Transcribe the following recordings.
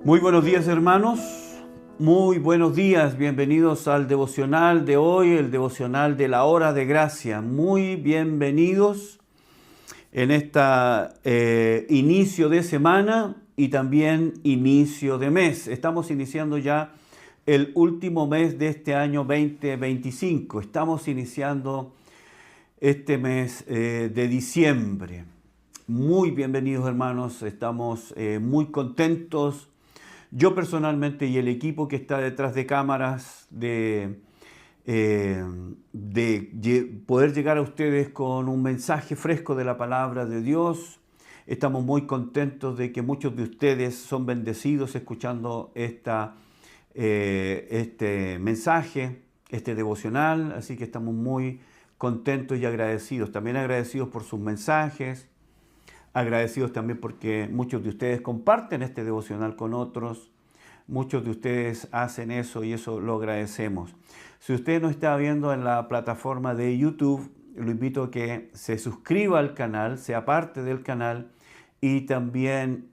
Muy buenos días, hermanos. Muy buenos días. Bienvenidos al devocional de hoy, el devocional de la hora de gracia. Muy bienvenidos en esta inicio de semana y también inicio de mes. Estamos iniciando ya el último mes de este año 2025. Estamos iniciando este mes de diciembre. Muy bienvenidos, hermanos. Estamos muy contentos. Yo personalmente y el equipo que está detrás de cámaras de poder llegar a ustedes con un mensaje fresco de la palabra de Dios. Estamos muy contentos de que muchos de ustedes son bendecidos escuchando este mensaje, este devocional. Así que estamos muy contentos y agradecidos. También agradecidos por sus mensajes. Agradecidos también porque muchos de ustedes comparten este devocional con otros. Muchos de ustedes hacen eso y eso lo agradecemos. Si usted nos está viendo en la plataforma de YouTube, lo invito a que se suscriba al canal, sea parte del canal y también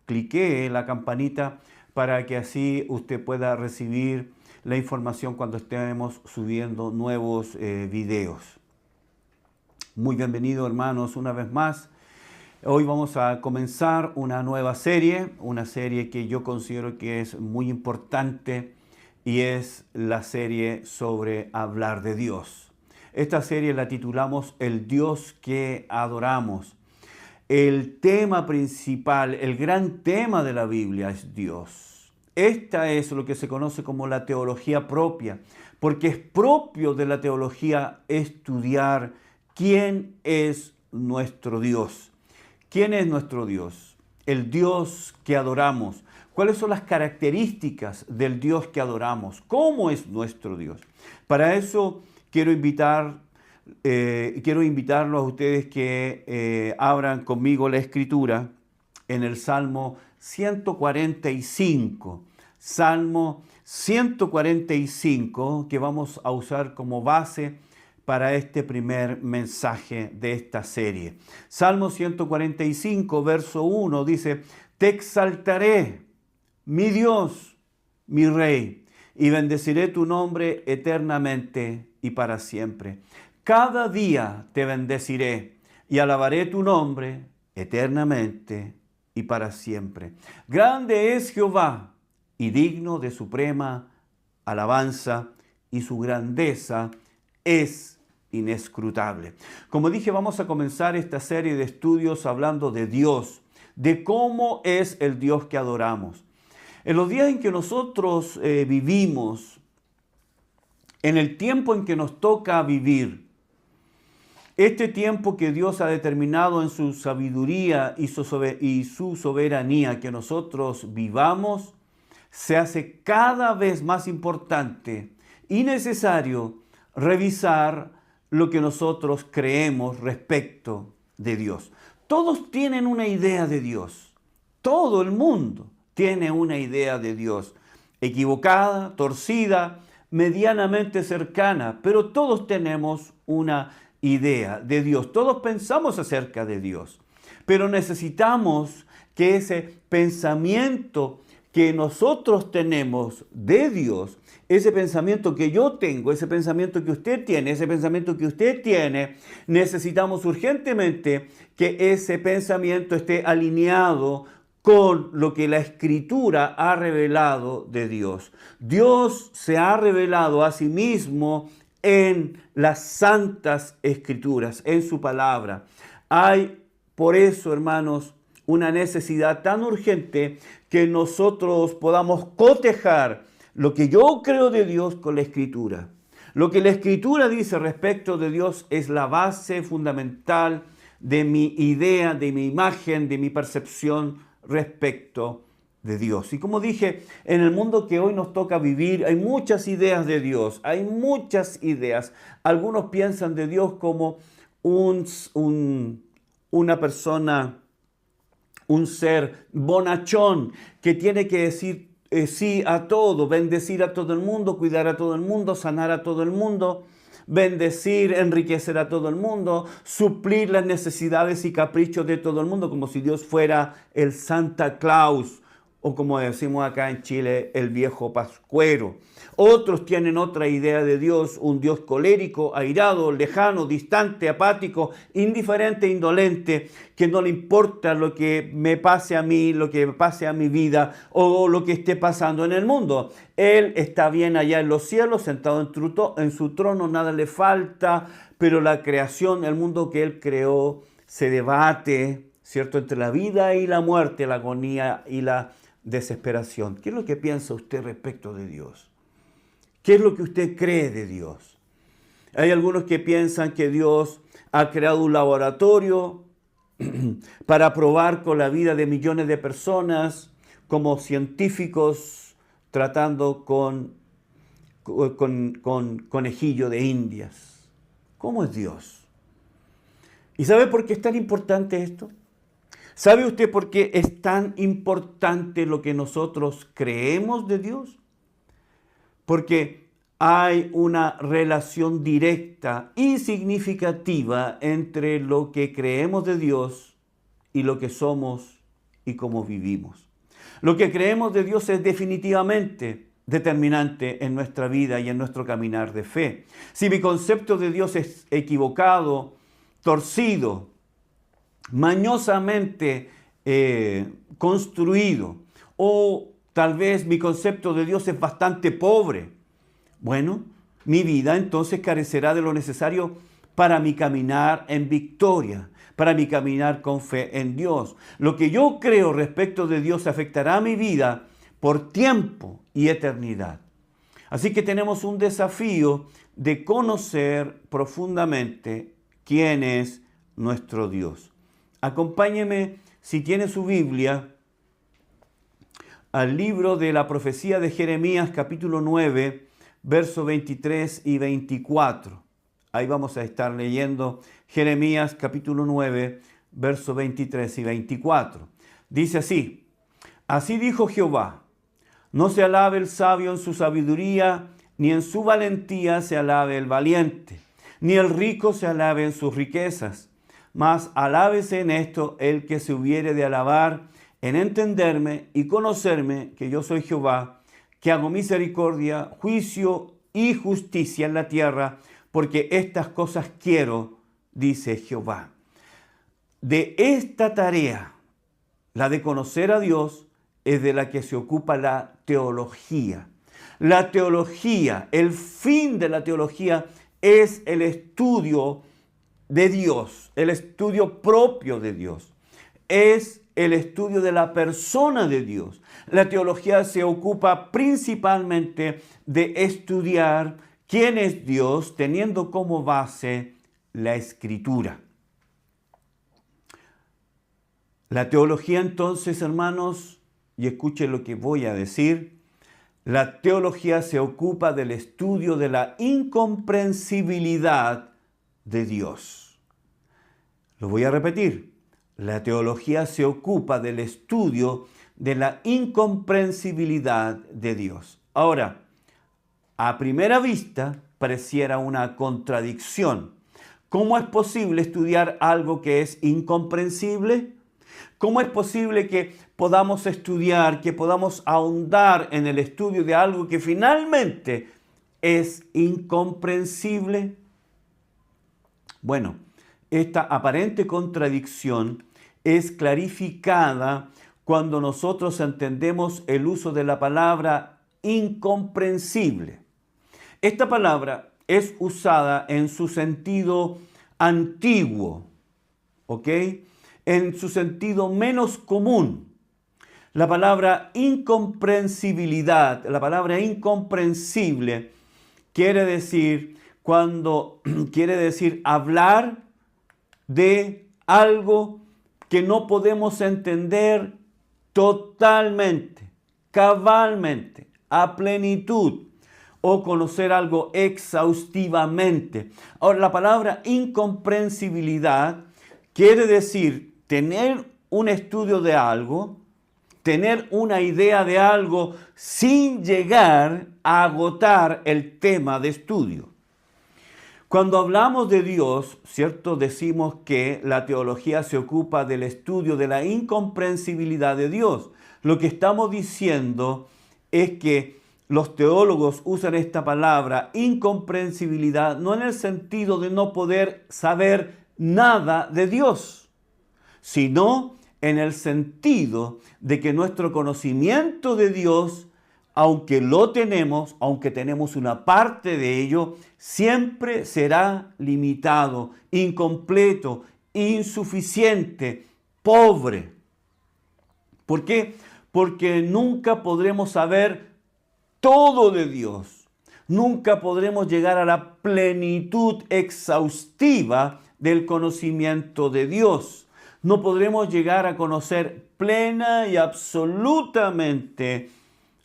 cliquee la campanita para que así usted pueda recibir la información cuando estemos subiendo nuevos videos. Muy bienvenidos, hermanos, una vez más. Hoy vamos a comenzar una nueva serie, una serie que yo considero que es muy importante y es la serie sobre hablar de Dios. Esta serie la titulamos El Dios que adoramos. El tema principal, el gran tema de la Biblia es Dios. Esta es lo que se conoce como la teología propia, porque es propio de la teología estudiar quién es nuestro Dios. ¿Quién es nuestro Dios? El Dios que adoramos. ¿Cuáles son las características del Dios que adoramos? ¿Cómo es nuestro Dios? Para eso quiero invitarlos a ustedes que abran conmigo la Escritura en el Salmo 145. Salmo 145 que vamos a usar como base para este primer mensaje de esta serie. Salmo 145, verso 1 dice: Te exaltaré, mi Dios, mi Rey, y bendeciré tu nombre eternamente y para siempre. Cada día te bendeciré y alabaré tu nombre eternamente y para siempre. Grande es Jehová y digno de suprema alabanza, y su grandeza es inescrutable. Como dije, vamos a comenzar esta serie de estudios hablando de Dios, de cómo es el Dios que adoramos. En los días en que nosotros vivimos, en el tiempo en que nos toca vivir, este tiempo que Dios ha determinado en su sabiduría y su soberanía que nosotros vivamos, se hace cada vez más importante y necesario revisar lo que nosotros creemos respecto de Dios. Todos tienen una idea de Dios. Todo el mundo tiene una idea de Dios. Equivocada, torcida, medianamente cercana, pero todos tenemos una idea de Dios. Todos pensamos acerca de Dios. Pero necesitamos que ese pensamiento que nosotros tenemos de Dios, ese pensamiento que yo tengo, ese pensamiento que usted tiene, ese pensamiento que usted tiene, necesitamos urgentemente que ese pensamiento esté alineado con lo que la Escritura ha revelado de Dios. Dios se ha revelado a sí mismo en las santas Escrituras, en su palabra. Hay, por eso, hermanos, una necesidad tan urgente que nosotros podamos cotejar lo que yo creo de Dios con la Escritura. Lo que la Escritura dice respecto de Dios es la base fundamental de mi idea, de mi imagen, de mi percepción respecto de Dios. Y como dije, en el mundo que hoy nos toca vivir hay muchas ideas de Dios, hay muchas ideas. Algunos piensan de Dios como una persona, un ser bonachón que tiene que decir sí a todo, bendecir a todo el mundo, cuidar a todo el mundo, sanar a todo el mundo. bendecir, enriquecer a todo el mundo, suplir las necesidades y caprichos de todo el mundo, como si Dios fuera el Santa Claus, o como decimos acá en Chile, el viejo pascuero. Otros tienen otra idea de Dios, un Dios colérico, airado, lejano, distante, apático, indiferente, indolente, que no le importa lo que me pase a mí, lo que pase a mi vida o lo que esté pasando en el mundo. Él está bien allá en los cielos, sentado en su trono, nada le falta, pero la creación, el mundo que Él creó, se debate, ¿cierto?, entre la vida y la muerte, la agonía y la desesperación. ¿Qué es lo que piensa usted respecto de Dios? ¿Qué es lo que usted cree de Dios? Hay algunos que piensan que Dios ha creado un laboratorio para probar con la vida de millones de personas, como científicos tratando con conejillo de indias. ¿Cómo es Dios? ¿Y sabe por qué es tan importante esto? ¿Sabe usted por qué es tan importante lo que nosotros creemos de Dios? Porque hay una relación directa y significativa entre lo que creemos de Dios y lo que somos y cómo vivimos. Lo que creemos de Dios es definitivamente determinante en nuestra vida y en nuestro caminar de fe. Si mi concepto de Dios es equivocado, torcido, mañosamente construido, o tal vez mi concepto de Dios es bastante pobre, bueno, mi vida entonces carecerá de lo necesario para mi caminar en victoria, para mi caminar con fe en Dios. Lo que yo creo respecto de Dios afectará mi vida por tiempo y eternidad. Así que tenemos un desafío de conocer profundamente quién es nuestro Dios. Acompáñeme, si tiene su Biblia, al libro de la profecía de Jeremías, capítulo 9, versos 23 y 24. Ahí vamos a estar leyendo Jeremías, capítulo 9, versos 23 y 24. Dice así: así dijo Jehová, no se alabe el sabio en su sabiduría, ni en su valentía se alabe el valiente, ni el rico se alabe en sus riquezas. Mas alábese en esto el que se hubiere de alabar, en entenderme y conocerme que yo soy Jehová, que hago misericordia, juicio y justicia en la tierra, porque estas cosas quiero, dice Jehová. De esta tarea, la de conocer a Dios, es de la que se ocupa la teología. La teología, el fin de la teología es el estudio de Dios, el estudio propio de Dios. Es el estudio de la persona de Dios. La teología se ocupa principalmente de estudiar quién es Dios, teniendo como base la Escritura. La teología entonces, hermanos, y escuchen lo que voy a decir, la teología se ocupa del estudio de la incomprensibilidad de Dios. Lo voy a repetir. La teología se ocupa del estudio de la incomprensibilidad de Dios. Ahora, a primera vista pareciera una contradicción. ¿Cómo es posible estudiar algo que es incomprensible? ¿Cómo es posible que podamos estudiar, que podamos ahondar en el estudio de algo que finalmente es incomprensible? Bueno, esta aparente contradicción es clarificada cuando nosotros entendemos el uso de la palabra incomprensible. Esta palabra es usada en su sentido antiguo, ¿ok? En su sentido menos común. La palabra incomprensibilidad, la palabra incomprensible, quiere decir hablar de algo que no podemos entender totalmente, cabalmente, a plenitud, o conocer algo exhaustivamente. Ahora, la palabra incomprensibilidad quiere decir tener un estudio de algo, tener una idea de algo sin llegar a agotar el tema de estudio. Cuando hablamos de Dios, ¿cierto? Decimos que la teología se ocupa del estudio de la incomprensibilidad de Dios. Lo que estamos diciendo es que los teólogos usan esta palabra incomprensibilidad no en el sentido de no poder saber nada de Dios, sino en el sentido de que nuestro conocimiento de Dios, aunque lo tenemos, aunque tenemos una parte de ello, siempre será limitado, incompleto, insuficiente, pobre. ¿Por qué? Porque nunca podremos saber todo de Dios. Nunca podremos llegar a la plenitud exhaustiva del conocimiento de Dios. No podremos llegar a conocer plena y absolutamente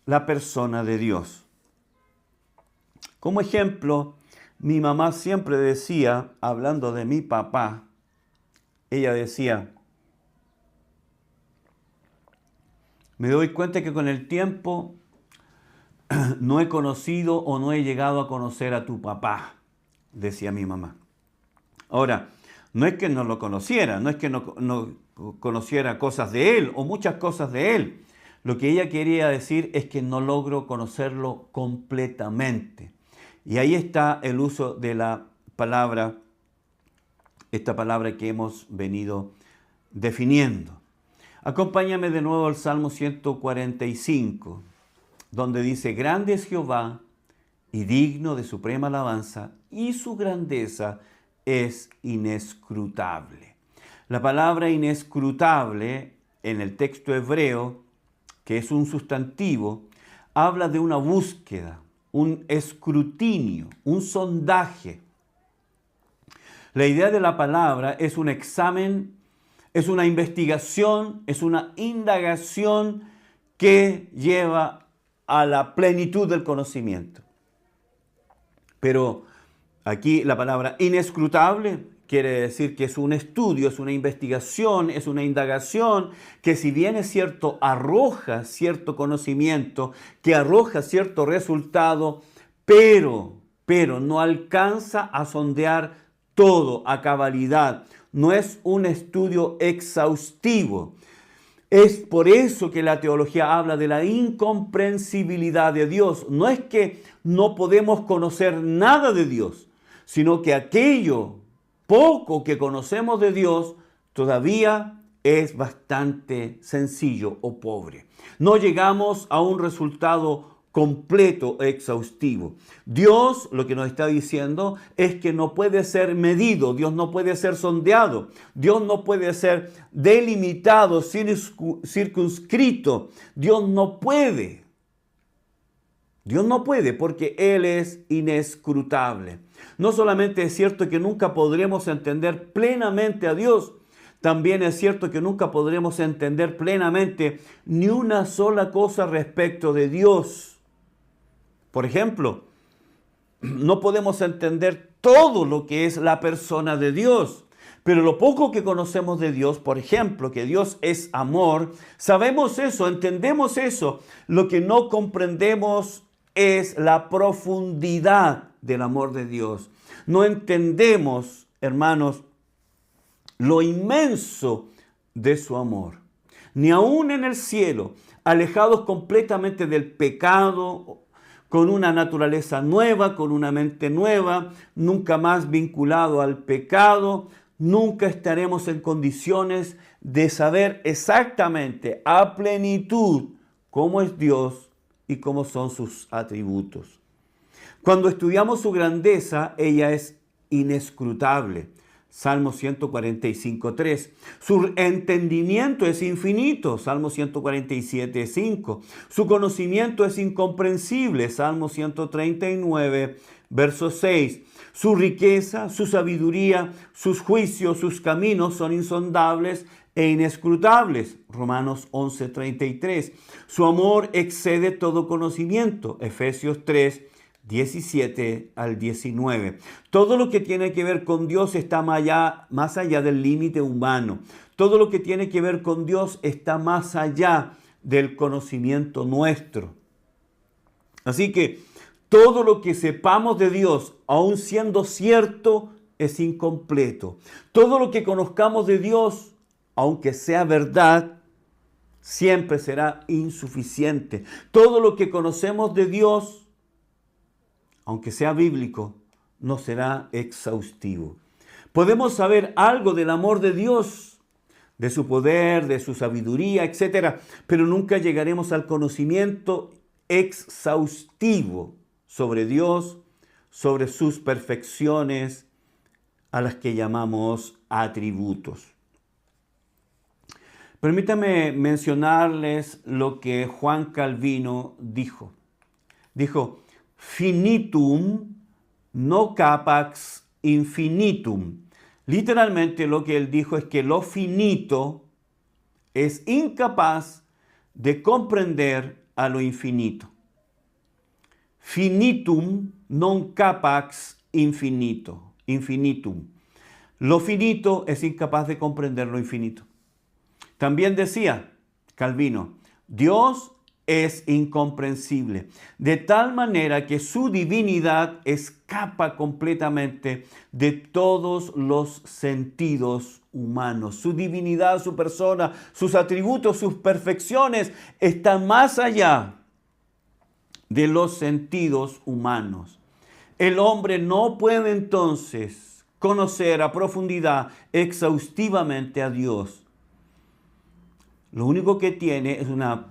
la persona de Dios. Como ejemplo, mi mamá siempre decía, hablando de mi papá, ella decía, me doy cuenta que con el tiempo no he conocido o no he llegado a conocer a tu papá, decía mi mamá. Ahora, no es que no lo conociera, no es que no conociera cosas de él o muchas cosas de él. Lo que ella quería decir es que no logro conocerlo completamente. Y ahí está el uso de la palabra, esta palabra que hemos venido definiendo. Acompáñame de nuevo al Salmo 145, donde dice, grande es Jehová y digno de suprema alabanza, y su grandeza es inescrutable. La palabra inescrutable en el texto hebreo, que es un sustantivo, habla de una búsqueda, un escrutinio, un sondaje. La idea de la palabra es un examen, es una investigación, es una indagación que lleva a la plenitud del conocimiento. Pero aquí la palabra inescrutable quiere decir que es un estudio, es una investigación, es una indagación que si bien es cierto, arroja cierto conocimiento, que arroja cierto resultado, pero no alcanza a sondear todo a cabalidad. No es un estudio exhaustivo. Es por eso que la teología habla de la incomprensibilidad de Dios. No es que no podemos conocer nada de Dios, sino que aquello poco que conocemos de Dios todavía es bastante sencillo o pobre. No llegamos a un resultado completo, exhaustivo. Dios lo que nos está diciendo es que no puede ser medido, Dios no puede ser sondeado, Dios no puede ser delimitado, circunscrito. Dios no puede porque Él es inescrutable. No solamente es cierto que nunca podremos entender plenamente a Dios, también es cierto que nunca podremos entender plenamente ni una sola cosa respecto de Dios. Por ejemplo, no podemos entender todo lo que es la persona de Dios, pero lo poco que conocemos de Dios, por ejemplo, que Dios es amor, sabemos eso, entendemos eso. Lo que no comprendemos es la profundidad del amor de Dios. No entendemos, hermanos, lo inmenso de su amor. Ni aún en el cielo, alejados completamente del pecado, con una naturaleza nueva, con una mente nueva, nunca más vinculado al pecado, nunca estaremos en condiciones de saber exactamente a plenitud cómo es Dios y cómo son sus atributos. Cuando estudiamos su grandeza, ella es inescrutable. Salmo 145:3. Su entendimiento es infinito. Salmo 147:5. Su conocimiento es incomprensible. Salmo 139, verso 6. Su riqueza, su sabiduría, sus juicios, sus caminos son insondables e inescrutables. Romanos 11:33. Su amor excede todo conocimiento. Efesios 3, 17 al 19. Todo lo que tiene que ver con Dios está más allá del límite humano. Todo lo que tiene que ver con Dios está más allá del conocimiento nuestro. Así que Todo lo que sepamos de Dios, aun siendo cierto, es incompleto. Todo lo que conozcamos de Dios, aunque sea verdad, siempre será insuficiente. Todo lo que conocemos de Dios, aunque sea bíblico, no será exhaustivo. Podemos saber algo del amor de Dios, de su poder, de su sabiduría, etc., pero nunca llegaremos al conocimiento exhaustivo sobre Dios, sobre sus perfecciones, a las que llamamos atributos. Permítame mencionarles lo que Juan Calvino dijo. Dijo, finitum no capax infinitum. Literalmente lo que él dijo es que lo finito es incapaz de comprender a lo infinito. Finitum non capax infinitum. Lo finito es incapaz de comprender lo infinito. También decía Calvino, Dios es incomprensible, de tal manera que su divinidad escapa completamente de todos los sentidos humanos. Su divinidad, su persona, sus atributos, sus perfecciones están más allá de los sentidos humanos. El hombre no puede entonces conocer a profundidad, exhaustivamente a Dios. Lo único que tiene es una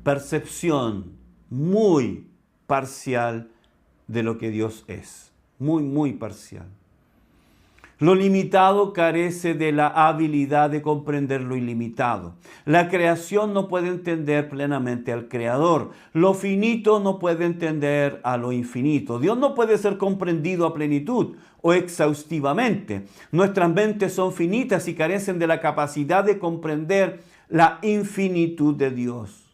percepción muy parcial de lo que Dios es. Muy parcial. Lo limitado carece de la habilidad de comprender lo ilimitado. La creación no puede entender plenamente al Creador. Lo finito no puede entender a lo infinito. Dios no puede ser comprendido a plenitud o exhaustivamente. Nuestras mentes son finitas y carecen de la capacidad de comprender la infinitud de Dios.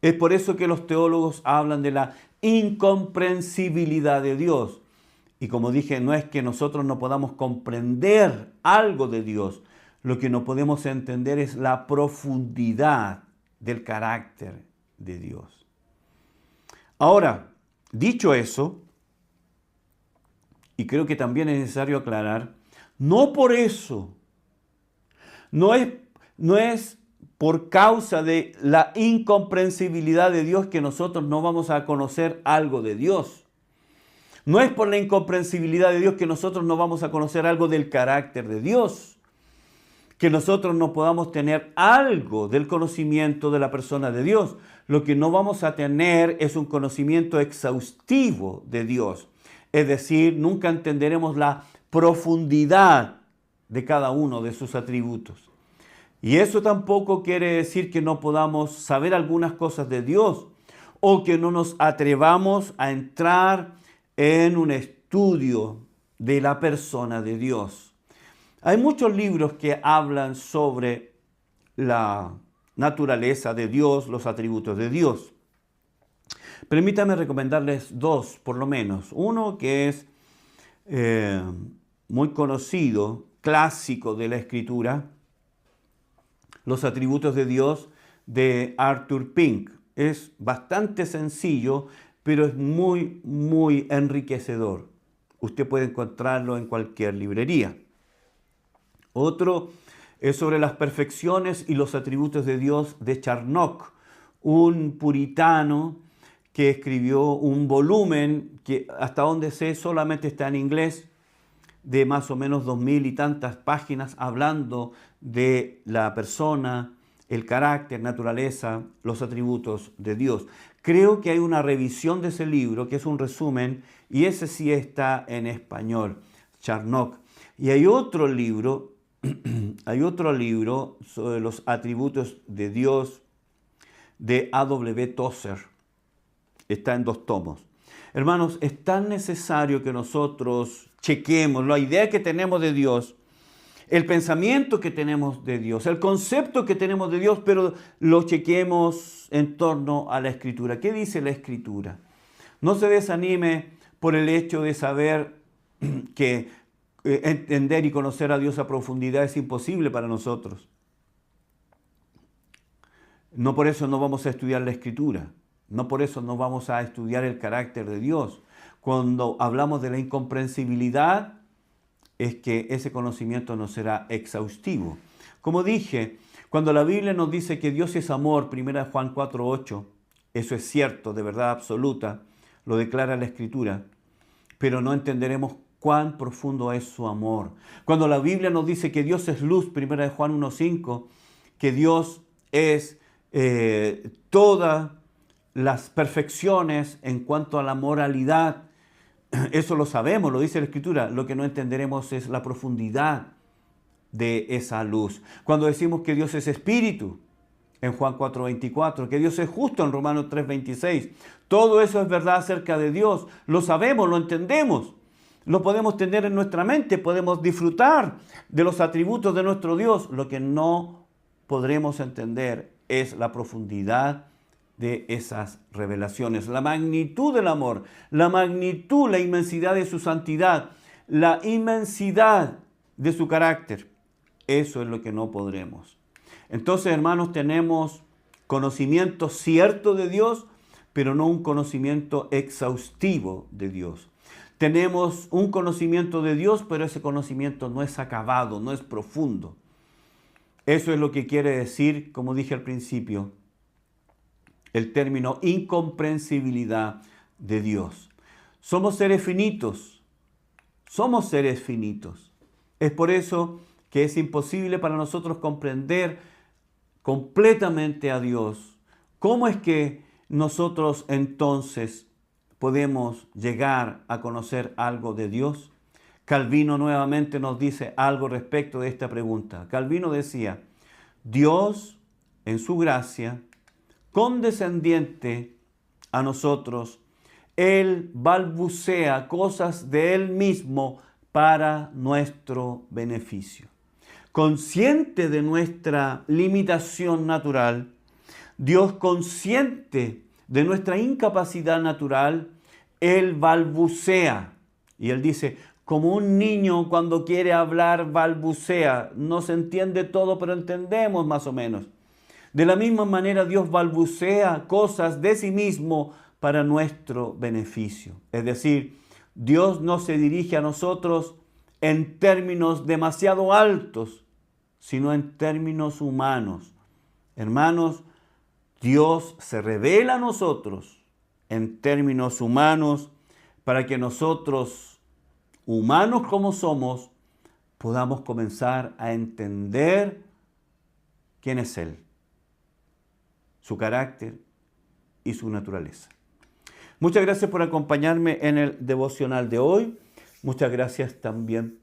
Es por eso que los teólogos hablan de la incomprensibilidad de Dios. Y como dije, no es que nosotros no podamos comprender algo de Dios. Lo que no podemos entender es la profundidad del carácter de Dios. Ahora, dicho eso, y creo que también es necesario aclarar, no por eso, no es por causa de la incomprensibilidad de Dios que nosotros no vamos a conocer algo de Dios. No es por la incomprensibilidad de Dios que nosotros no vamos a conocer algo del carácter de Dios, que nosotros no podamos tener algo del conocimiento de la persona de Dios. Lo que no vamos a tener es un conocimiento exhaustivo de Dios. Es decir, nunca entenderemos la profundidad de cada uno de sus atributos. Y eso tampoco quiere decir que no podamos saber algunas cosas de Dios o que no nos atrevamos a entrar en un estudio de la persona de Dios. Hay muchos libros que hablan sobre la naturaleza de Dios, los atributos de Dios. Permítame recomendarles dos, por lo menos. Uno que es muy conocido, clásico de la Escritura, Los atributos de Dios, de Arthur Pink. Es bastante sencillo, pero es muy enriquecedor. Usted puede encontrarlo en cualquier librería. Otro es sobre las perfecciones y los atributos de Dios de Charnock, un puritano que escribió un volumen que hasta donde sé solamente está en inglés, de más o menos 2000 y tantas páginas, hablando de la persona, el carácter, naturaleza, los atributos de Dios. Creo que hay una revisión de ese libro, que es un resumen, y ese sí está en español, Charnock. Y hay otro libro sobre los atributos de Dios de A.W. Tozer. Está en 2 tomos. Hermanos, es tan necesario que nosotros chequemos la idea que tenemos de Dios, el pensamiento que tenemos de Dios, el concepto que tenemos de Dios, pero lo chequemos en torno a la Escritura. ¿Qué dice la Escritura? No se desanime por el hecho de saber que entender y conocer a Dios a profundidad es imposible para nosotros. No por eso no vamos a estudiar la Escritura. No por eso no vamos a estudiar el carácter de Dios. Cuando hablamos de la incomprensibilidad, es que ese conocimiento no será exhaustivo. Como dije, cuando la Biblia nos dice que Dios es amor, 1 Juan 4:8, eso es cierto, de verdad absoluta, lo declara la Escritura, pero no entenderemos cuán profundo es su amor. Cuando la Biblia nos dice que Dios es luz, 1 Juan 1:5, que Dios es todas las perfecciones en cuanto a la moralidad, eso lo sabemos, lo dice la Escritura. Lo que no entenderemos es la profundidad de esa luz. Cuando decimos que Dios es espíritu, en Juan 4:24, que Dios es justo en Romanos 3:26, todo eso es verdad acerca de Dios. Lo sabemos, lo entendemos, lo podemos tener en nuestra mente, podemos disfrutar de los atributos de nuestro Dios. Lo que no podremos entender es la profundidad de esas revelaciones, la magnitud del amor, la magnitud, la inmensidad de su santidad, la inmensidad de su carácter. Eso es lo que no podremos. Entonces, hermanos, tenemos conocimiento cierto de Dios, pero no un conocimiento exhaustivo de Dios. Tenemos un conocimiento de Dios, pero ese conocimiento no es acabado, no es profundo. Eso es lo que quiere decir, como dije al principio, el término incomprensibilidad de Dios. Somos seres finitos. Somos seres finitos. Es por eso que es imposible para nosotros comprender completamente a Dios. ¿Cómo es que nosotros entonces podemos llegar a conocer algo de Dios? Calvino nuevamente nos dice algo respecto de esta pregunta. Calvino decía, Dios en su gracia condescendiente a nosotros, Él balbucea cosas de Él mismo para nuestro beneficio. Consciente de nuestra limitación natural, Dios consciente de nuestra incapacidad natural, Él balbucea. Y Él dice, como un niño cuando quiere hablar balbucea. No se entiende todo, pero entendemos más o menos. De la misma manera, Dios balbucea cosas de sí mismo para nuestro beneficio. Es decir, Dios no se dirige a nosotros en términos demasiado altos, sino en términos humanos. Hermanos, Dios se revela a nosotros en términos humanos para que nosotros, humanos como somos, podamos comenzar a entender quién es Él, su carácter y su naturaleza. Muchas gracias por acompañarme en el devocional de hoy. Muchas gracias también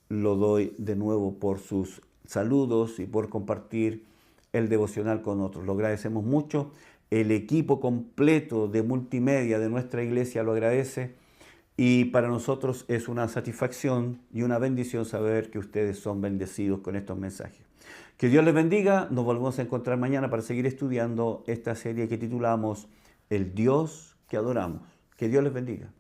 lo doy de nuevo por sus saludos y por compartir el devocional con otros. Lo agradecemos mucho. El equipo completo de multimedia de nuestra iglesia lo agradece y para nosotros es una satisfacción y una bendición saber que ustedes son bendecidos con estos mensajes. Que Dios les bendiga. Nos volvemos a encontrar mañana para seguir estudiando esta serie que titulamos El Dios que adoramos. Que Dios les bendiga.